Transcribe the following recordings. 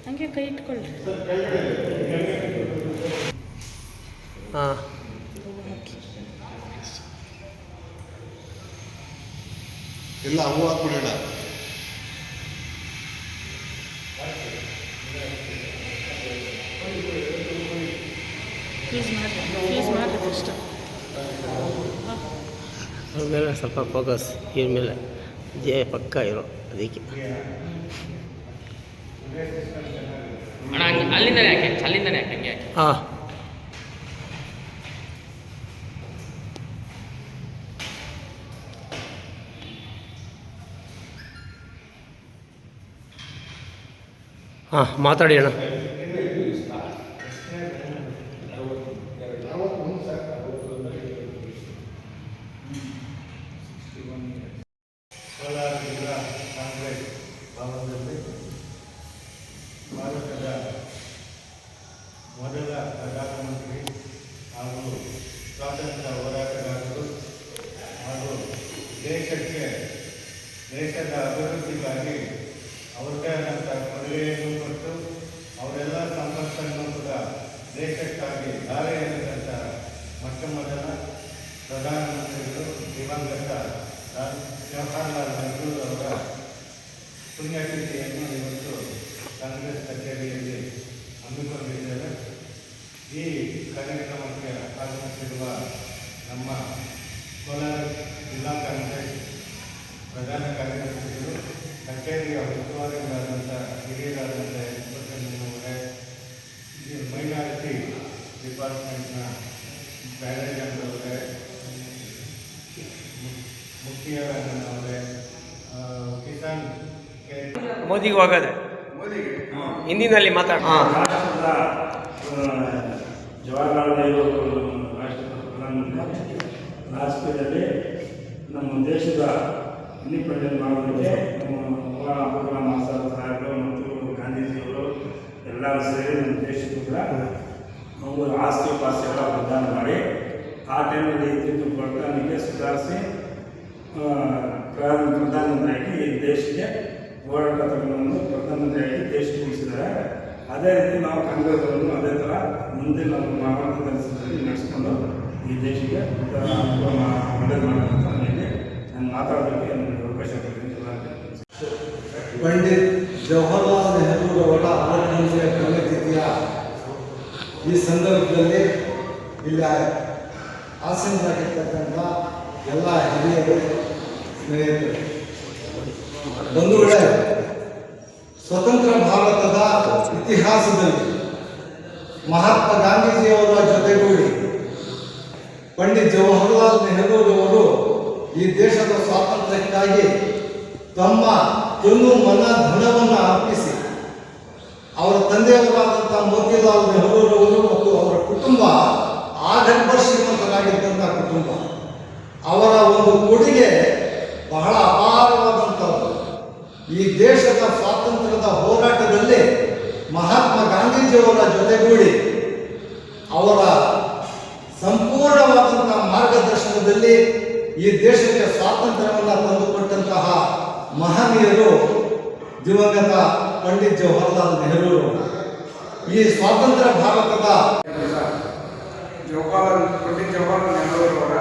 ಹಂಗೆ ಕೈ ಇಟ್ಕೊಳ್ಳಿ. ಹಾಂ, ಇಲ್ಲ ಹೂವು ಹಾಕ್ಬಿಡೋಣ. ಫೀಸ್ ಮಾಡಿ ಫಸ್ಟ್. ಅವ್ರ ಮೇಲೆ ಸ್ವಲ್ಪ ಫೋಕಸ್, ಇವ್ರ ಮೇಲೆ ಜಯ ಪಕ್ಕ ಇರೋ ಅದಕ್ಕೆ. ಅಲ್ಲಿಂದನೇ ಯಾಕೆ ಹಂಗೆ ಯಾಕೆ? ಹಾಂ, ಹಾಂ ಮಾತಾಡಿ ಅಣ್ಣ. ಕೋಲಾರ ಜಿಲ್ಲಾ ಕಾಂಗ್ರೆಸ್ ಭವನದಲ್ಲಿ ಭಾರತದ ಮೊದಲ ಪ್ರಧಾನಮಂತ್ರಿ ಹಾಗೂ ಸ್ವಾತಂತ್ರ್ಯ ಹೋರಾಟಗಾರರು ಹಾಗೂ ದೇಶದ ಅಭಿವೃದ್ಧಿಗಾಗಿ ಅವ್ರದ್ದೇ ಆದಂಥ ಕೊಡುಗೆಯನ್ನು ಕೊಟ್ಟು ಅವರೆಲ್ಲ ಸಂಪತ್ತನ್ನು ಕೂಡ ದೇಶಕ್ಕಾಗಿ ಧಾರೆ ಎರೆದಂಥ ಮೊಟ್ಟ ಮೊದಲ ಪ್ರಧಾನಮಂತ್ರಿಗಳು ದಿವಂಗತ ಜವಾಹರ್ಲಾಲ್ ನೆಹರು ಅವರ ಪುಣ್ಯತಿಥಿಯನ್ನು ಇವತ್ತು ಕಾಂಗ್ರೆಸ್ ಕಚೇರಿಯಲ್ಲಿ ಹಮ್ಮಿಕೊಂಡಿದ್ದೇವೆ. ಈ ಕಾರ್ಯಕ್ರಮಕ್ಕೆ ಆಗಮಿಸಿರುವ ನಮ್ಮ ಕೋಲಾರ ಜಿಲ್ಲಾ ಕಾಂಗ್ರೆಸ್ ಪ್ರಧಾನ ಕಾರ್ಯದರ್ಶಿಗಳು, ಕಚೇರಿಯ ಉಸ್ತುವಾರಿಗಳಾದಂಥ ಹಿರಿಯರಾದಂಥ ಅವರೇ, ಮೈನಾರಿಟಿ ಡಿಪಾರ್ಟ್ಮೆಂಟ್ನ ಮ್ಯಾನೇಜರ್ ಅವರೇ, ಮುಖ್ಯರೇ, ಕಿಸಾನ್ ಮೋದಿಗೆ ಹೋಗೋದೆ ಹಿಂದಿನಲ್ಲಿ ಮಾತಾಡ. ಹಾಂ, ಜವಾಹರ್ಲಾಲ್ ನೆಹರು ರಾಷ್ಟ್ರದ ಪ್ರಧಾನಮಂತ್ರಿ ರಾಜಕೀಯದಲ್ಲಿ ನಮ್ಮ ದೇಶದ ಇಂಡಿಪೆಂಡೆಂಟ್ ಮಾಡೋದಕ್ಕೆ ನಮ್ಮ ಅಬ್ದುಲ್ ಕಲಾಂ ಆಜಾದ್ ಸಾಹೇಬರು ಮತ್ತು ಗಾಂಧೀಜಿಯವರು ಎಲ್ಲರೂ ಸೇರಿ ನಮ್ಮ ದೇಶಕ್ಕೂ ಕೂಡ ಅವರು ಆಸ್ತಿ ಪಾಸ್ತಿ ಎಲ್ಲ ಪ್ರದಾನ ಮಾಡಿ ಆ ಟೈಮಲ್ಲಿ ಇದ್ದಿದ್ದು ಬಡತನಕ್ಕೆ ಸುಧಾರಿಸಿ ಪ್ರಧಾನಮಂತ್ರಿಯಾಗಿ ಈ ದೇಶಕ್ಕೆ ಹೋರಾಟ ತಗೊಂಡು ಪ್ರಧಾನಮಂತ್ರಿಯಾಗಿ ದೇಶಕ್ಕೆ ಉಳಿಸಿದ್ದಾರೆ. ಅದೇ ರೀತಿ ನಾವು ಕಾಂಗ್ರೆಸ್ಗಳನ್ನು ಅದೇ ಥರ ಮುಂದೆ ನಾವು ಮಾರ್ಗದರ್ಶನದಲ್ಲಿ ನಡೆಸ್ಕೊಂಡು ಈ ದೇಶಕ್ಕೆ ಮದದು ಮಾಡೋದಂತ ನನಗೆ ನಾನು ಮಾತಾಡೋದಕ್ಕೆ ನನಗೆ ಅವಕಾಶ ಕೊಡ್ತೀನಿ. ಪಂಡಿತ್ ಜವಾಹರ್ಲಾಲ್ ನೆಹರು ಅವರ 60ನೇ ಪುಣ್ಯತಿಥಿಯ ಈ ಸಂದರ್ಭದಲ್ಲಿ ಇಲ್ಲಿ ಆಸೀನರಾಗಿರ್ತಕ್ಕಂಥ ಎಲ್ಲ ಹಿರಿಯರು, ಸ್ನೇಹಿತರು, ಬಂಧುಗಳೇ, ಸ್ವತಂತ್ರ ಭಾರತದ ಇತಿಹಾಸದಲ್ಲಿ ಮಹಾತ್ಮ ಗಾಂಧೀಜಿಯವರ ಜೊತೆಗೂಡಿ ಪಂಡಿತ್ ಜವಾಹರ್ಲಾಲ್ ನೆಹರೂರವರು ಈ ದೇಶದ ಸ್ವಾತಂತ್ರ್ಯಕ್ಕಾಗಿ ತಮ್ಮ ತನು ಮನ ಧನವನ್ನು ಅರ್ಪಿಸಿ ಅವರ ತಂದೆಯವರಾದಂಥ ಮೋತಿಲಾಲ್ ನೆಹರೂರವರು ಮತ್ತು ಅವರ ಕುಟುಂಬ ಆಗರ್ಭ ಶ್ರೀಮಂತರಾಗಿದ್ದಂಥ ಕುಟುಂಬ, ಅವರ ಒಂದು ಕೊಡುಗೆ ಬಹಳ ಅಪಾರವಾದಂಥದ್ದು. ಈ ದೇಶದ ಸ್ವಾತಂತ್ರ್ಯದ ಹೋರಾಟದಲ್ಲಿ ಮಹಾತ್ಮ ಗಾಂಧೀಜಿಯವರ ಜೊತೆಗೂಡಿ ಅವರ ಸಂಪೂರ್ಣವಾದಂಥ ಮಾರ್ಗದರ್ಶನದಲ್ಲಿ ಈ ದೇಶಕ್ಕೆ ಸ್ವಾತಂತ್ರ್ಯವನ್ನು ತಂದುಕೊಟ್ಟಂತಹ ಮಹನೀಯರು ದಿವಂಗತ ಪಂಡಿತ್ ಜವಾಹರ್ಲಾಲ್ ನೆಹರು. ಈ ಸ್ವಾತಂತ್ರ್ಯ ಭಾರತದ ಪಂಡಿತ್ ಜವಾಹರ್ಲಾಲ್ ನೆಹರು ಅವರ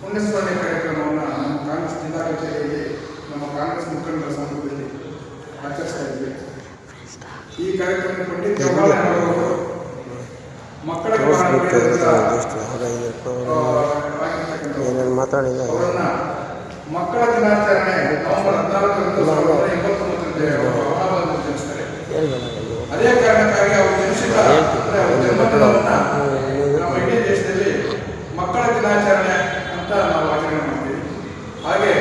ಪುಣ್ಯಸ್ಮರಣೆ ಕಾರ್ಯಕ್ರಮವನ್ನು ನಮ್ಮ ಕಾಂಗ್ರೆಸ್ ಜಿಲ್ಲಾ ಕಚೇರಿಯಲ್ಲಿ ನಮ್ಮ ಕಾಂಗ್ರೆಸ್ ಮುಖಂಡರ ಸಮ್ಮುಖದಲ್ಲಿ ಆಚರಿಸ್ತಾ ಇದ್ವಿ. ಈ ಕಾರ್ಯಕ್ರಮ ಪಂಡಿತ್ ಜವಾಹರ್ಲಾಲ್ ನೆಹರು ಅವರು ಮಕ್ಕಳಿಗೆ ಅವರನ್ನ ಮಕ್ಕಳ ದಿನಾಚರಣೆ ನವೆಂಬರ್ 14 ಆಚರಿಸ್ತಾರೆ. ಅದೇ ಕಾರಣಕ್ಕಾಗಿ ಅವರು ಜನಿಸಿದ ಜನ್ಮದಿನವನ್ನು ನಮ್ಮ ಇಡೀ ದೇಶದಲ್ಲಿ ಮಕ್ಕಳ ದಿನಾಚರಣೆ ಅಂತ ನಾವು ಆಚರಣೆ ಮಾಡ್ತೀವಿ. ಹಾಗೆ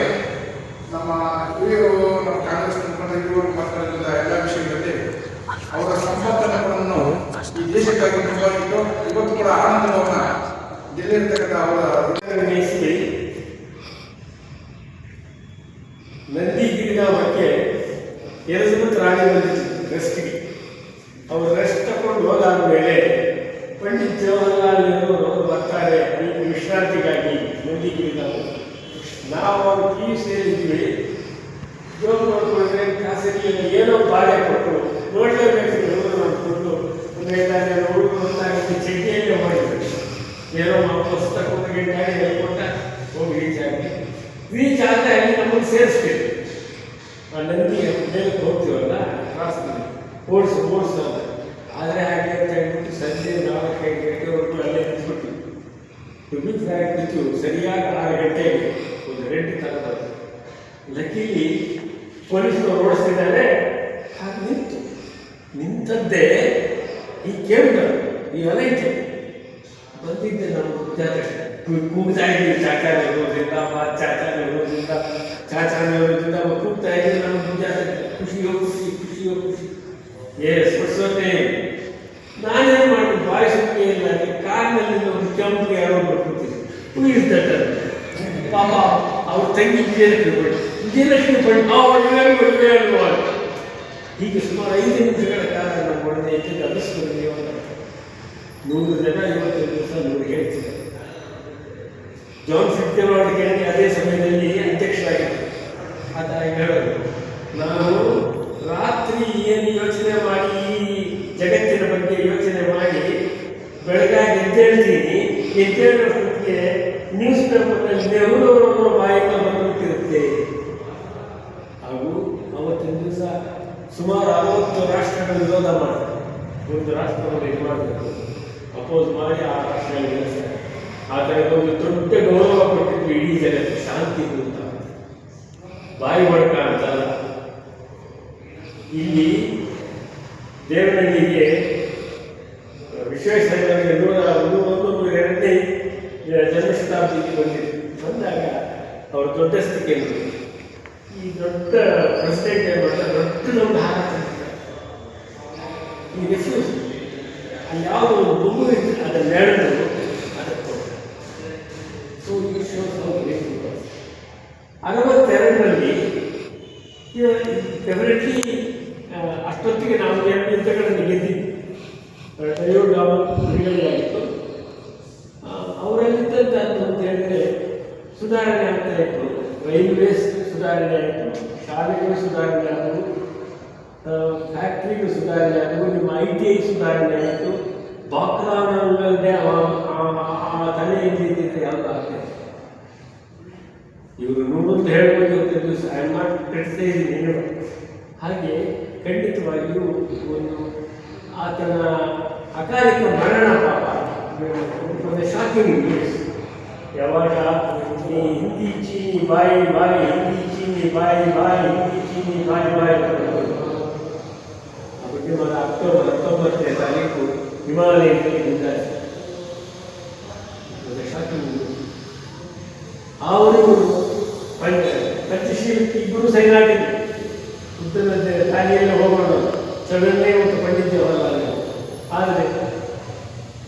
ನಮ್ಮ ಹಿರಿಯರು, ನಮ್ಮ ಕಾಂಗ್ರೆಸ್ ಮುಖಂಡ ಹಿರಿಯರು ಮಾತಾಡಿದ ಎಲ್ಲ ವಿಷಯಗಳಲ್ಲಿ ಅವರ ಸಂಪತ್ತನ್ನು ಈ ದೇಶಕ್ಕಾಗಿ ಮುಂದುವರಿತು. ಇವತ್ತು ಕೂಡ ಆನಂದವನ್ನ ಜಿಲ್ಲೆಯಿರ್ತಕ್ಕಂಥ ಅವರ ನಂದಿಗಿರಿನ ಬಗ್ಗೆ ಎಲಿಜಬೆತ್ ರಾಣಿ ಬಂದಿತ್ತು ರೆಸ್ಟ್ಗೆ. ಅವರು ರೆಸ್ಟ್ ತಗೊಂಡು ಹೋದಾದ ಮೇಲೆ ಪಂಡಿತ್ ಜವಾಹರ್ಲಾಲ್ ನೆಹರು ಅವರು ಬರ್ತಾರೆ ಅಲ್ಲಿ ವಿಶ್ರಾಂತಿಗಾಗಿ ನಂದಿಗಿರಿ. ನಾವು PUC ಇದ್ವಿ. ಜೋಬ್ ನೋಡ್ಕೊಂಡ್ರೆ ಖಾಸಗಿ ಏನೋ ಬಾಳೆ ಕೊಟ್ಟು ನೋಡಲೇಬೇಕು ದುಡ್ಡು ಅಂದರೆ ಹುಡುಗರು ಅಂತ ಚಡ್ಡಿಯಲ್ಲೇ ಮಾಡಿದ್ರು. ಏನೋ ಪುಸ್ತಕ ಒಂದು ಗಾಡಿ ಕೊಟ್ಟ ಹೋಗಿ ರೀಚ್ ಆದರೆ ಅಲ್ಲಿ ನಮಗೆ ಸೇರಿಸ್ತೀವಿ. ಆ ನಂದಿ ಮೇಲೆ ಹೋಗ್ತೀವಲ್ಲ ಕ್ರಾಸ್ನಲ್ಲಿ ಓಡಿಸ್ತಾರೆ. ಆದರೆ ಹಾಗೆ ಅಂತ ಹೇಳ್ಬಿಟ್ಟು ಸಂಜೆ 4-5 ಗಂಟೆವರೆಗೂ ಅಲ್ಲೇ ನಿಂತ್ಬಿಟ್ಟು ಟುಬಿ ಫ್ರೈಡ್ ಬಿತ್ತು. ಸರಿಯಾಗಿ 6 ಗಂಟೆಗೆ ಒಂದು ರೆಡ್ ತರದ ಲಕ್ಕಿಲಿ ಪೊಲೀಸರು ಓಡಿಸ್ತಿದ್ದಾರೆ. ಹಾಗೆ ನಿಂತದ್ದೇ ಈ ಕೇಳಿದ ಇವೆಲ್ಲ ಐತೆ ಬಂದಿದ್ದೆ ನಮ್ಮ ಜಾತ್ರೆ ಕೂಗ್ತಾ ಇದ್ದೀವಿ. ಚಾಚಾರ ಇರೋದ್ರಿಂದ ಚಾಚಾರ ಇರೋದ್ರಿಂದ ಕೂಗ್ತಾ ಇದ್ದೀವಿ. ನಮ್ಮ ಜಾತ್ರೆ ಖುಷಿಯೋ ಖುಷಿ ಸ್ಪರ್ಶೋತೆ. ನಾನೇನು ಮಾಡಿದ್ದು ಬಾಯಿ ಸುಮ್ಮನೆ ಇಲ್ಲ. ಕಾರ್ನಲ್ಲಿ ಒಂದು ಕೆಂಪು ಯಾರೋ ಬರ್ಕೊತೀವಿ ಉಳಿಸ್ತಾರೆ ಪಾಪ ಅವ್ರ ತಂಗಿ ವಿಜಯಲಕ್ಷ್ಮಿ ಬಣ್ಣ ಅಲ್ವಾ. ಹೀಗೆ ಸುಮಾರು 5 ನಿಮಿಷಗಳ ಕಾಲ ನಮ್ಮ ಒಡನೆ ಹೆಚ್ಚಿಗೆ ಅನಿಸ್ಕೊಂಡು 100 ಜನ 25 ದಿವಸ 100 ಹೇಳ್ತಿದ್ದಾರೆ. ಜಾನ್ ಫಿಟ್ಜೆರಾಲ್ಡ್ ಕೆನಡಿ ಅದೇ ಸಮಯದಲ್ಲಿ ಅಧ್ಯಕ್ಷರಾಗಿದ್ದರು. ಆತ ಹೇಳೋದು, ನಾನು ರಾತ್ರಿ ಏನು ಯೋಚನೆ ಮಾಡಿ ಜಗತ್ತಿನ ಬಗ್ಗೆ ಯೋಚನೆ ಮಾಡಿ ಬೆಳಗಾಗಿ ಎದ್ದೇಳೋಷ್ಟೊತ್ತಿಗೆ ನ್ಯೂಸ್ ಪೇಪರ್ನಲ್ಲಿ ನೆಹರೂರವರ ಬಾಯಿಂದ ಬಂದುಬಿಟ್ಟಿರುತ್ತೆ. ಹಾಗೂ ಅವತ್ತಿನ ದಿವಸ ಸುಮಾರು 60 ರಾಷ್ಟ್ರಗಳ ವಿರೋಧ ಮಾಡ್ತಾರೆ. ಒಂದು ರಾಷ್ಟ್ರವನ್ನು ಇದು ಮಾಡಬೇಕು ಅಪೋಸ್ ಮಾಡಿ ಆ ರಾಷ್ಟ್ರಗಳ ಗೆಲ್ಲಿಸ್ತಾರೆ. ಆ ಥರದ ಒಂದು ದೊಡ್ಡ ಗೌರವ ಕೊಟ್ಟಿದ್ದು ಇಡೀ ಜಗತ್ತು. ಶಾಂತಿ ಅಂತ ಬಾಯಿ ಒಳಕ ಅಂತಲ್ಲ. ಇಲ್ಲಿ ದೇವನಹಳ್ಳಿಗೆ ವಿಶ್ವೇಶ್ವರಯ್ಯನಿಗೆ 101-102ನೇ ಜನ್ಮಶತಾಬ್ದಿಗೆ ಬಂದಾಗ ಅವರು ದೊಡ್ಡ ಸ್ಥಿತಿಯಲ್ಲಿ ಈ ದೊಡ್ಡ ಪ್ರೆಸಿಡೆಂಟ್ ಏನು ಮಾಡ್ತಾರೆ, ದೊಡ್ಡದೊಂದು ಹಾರ ತಂದಿದ್ದಾರೆ. ಈ ರೆಫ್ಯೂಸ್ ಅಲ್ಲಿ ಯಾವುದೋ ಒಂದು ಮಗು ಇತ್ತು, ಅದನ್ನು ನೆರಳು ಅದಕ್ಕೆ ಕೊಡ್ತಾರೆ. ಸೊ ಈ ಶೋ 62ರಲ್ಲಿ ಡೆಫಿನೆಟ್ಲಿ ಅಷ್ಟೊತ್ತಿಗೆ ನಾವು 2 ಯುದ್ಧಗಳನ್ನು ಗೆದ್ದಿದ್ವಿ. ಬಿಡುಗಡೆಯಾಗಿತ್ತು. ಅವರಲ್ಲಿದ್ದಂಥ ಅಂತ ಹೇಳಿದರೆ ಸುಧಾರಣೆ ಆಗ್ತಾ ಇತ್ತು. ರೈಲ್ವೇಸ್ ಸುಧಾರಣೆ ಆಯಿತು, ಶಾಲೆಗಳು ಸುಧಾರಣೆ ಆದವು, ಫ್ಯಾಕ್ಟ್ರಿಗಳು ಸುಧಾರಣೆ ಆದವು, ನಿಮ್ಮ ITI ಸುಧಾರಣೆ ಆಯಿತು. ಬಾಕ್ರಾನಲ್ಲದೆ ಆ ತಲೆಯಲ್ಲಿದ್ದರೆ ಯಾವುದು ಆಗ್ತದೆ. ಇವರು ನೋಡೋದು ಹೇಳ್ಬೋದು ಅಂತ I am not criticising anyone. ಹಾಗೆ ಖಂಡಿತವಾಗಿಯೂ ಒಂದು ಆತನ ಅಕಾಲಿಕ ಮರಣ ಪಾಪ ಶಾಕಿಂಗ್ ನ್ಯೂಸ್. ಯಾವಾಗ ಹಿಂದಿ ಚೀನಿ ಬಾಯಿ ಹಿಂದಿ ಚೀನಿ ಬಾಯಿ ಹಿಂದಿ ಚೀನಿ ಬಾಯಿ ಬುದ್ಧಿಮಾನ ಅಕ್ಟೋಬರ್ 19ನೇ ತಾರೀಕು ಹಿಮಾಲಯದಲ್ಲಿ ಇದ್ದಾರೆ. Shocking news. ಅವರು ಪಂಚಶೀಲಕ್ಕೆ 2 ಸೈನಾಗಿದ್ದರು. ಉತ್ತರದ ದಾರಿಯಲ್ಲಿ ಹೋಗೋಣ ಚಳವೇ ಒಂದು ಪಂಡಿತ ಜವಾಹರ್ಲಾಲ್. ಆದರೆ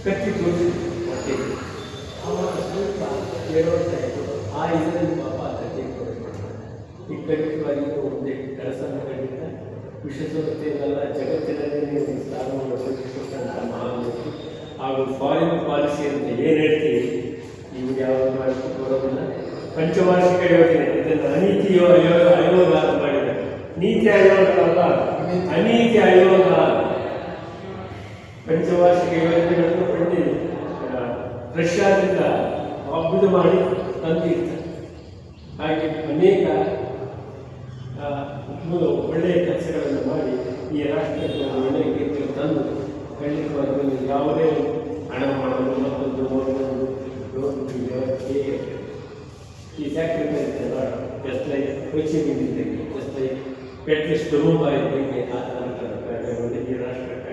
ಕತ್ತಿ ತೋರಿಸಿ ಮತ್ತೆ ಅವರ ಸ್ವಲ್ಪ ಏರೋಡ್ತಾ ಇತ್ತು. ಆ ಇದರಲ್ಲಿ ಪಾಪ ಕತ್ತಿ ತೋರಿಸ್ತಾರೆ. ಈ ಖಂಡಿತವಾಗಿಯೂ ಒಂದೇ ಕೆಲಸನ ಖಂಡಿತ ವಿಶ್ವಸಂಸ್ಥೆಯಲ್ಲ ಜಗತ್ತಿನಲ್ಲಿ ನೀವು ಸ್ಥಾನವನ್ನು ಪಡೆದುಕೊಂಡಂಥ ಮಹಾನ್ ಹಾಗೂ ಫಾರಿನ್ ಪಾಲಿಸಿ ಅಂತ ಏನು ಹೇಳ್ತೀವಿ, ಇವು ಯಾವುದು ಮಾಡಲಿಕ್ಕೆ ಬರೋದಿಲ್ಲ. ಪಂಚವಾರ್ಷಿಕ ಯೋಜನೆ ಇದನ್ನು ಅನೀತಿ ಆಯೋಗ ಮಾಡಿದೆ. ನೀತಿ ಆಯೋಗ ಅಲ್ಲ, ಅನೀತಿ ಆಯೋಗ. ಪಂಚವಾರ್ಷಿಕ ಯೋಜನೆಗಳನ್ನು ಪಂಡಿತ ರಷ್ಯಾದಿಂದ ಅಭಿವೃದ್ಧಿ ಮಾಡಿ ತಂದಿರ್ತಾರೆ. ಹಾಗೆ ಅನೇಕ ಒಳ್ಳೆಯ ಕೆಲಸಗಳನ್ನು ಮಾಡಿ ಈ ರಾಷ್ಟ್ರಕ್ಕೆ ಒಳ್ಳೆಯ ಕೀರ್ತಿಯನ್ನು ತಂದು ಖಂಡಿತವಾಗಿ ಯಾವುದೇ ಹಣ ಮಾಡಲು ಮತ್ತೊಂದು ಈ sacrifice a lot, just like achieving the thing, just like at least the Mumbai thing, ಈ ರಾಷ್ಟ್ರಕ್ಕೆ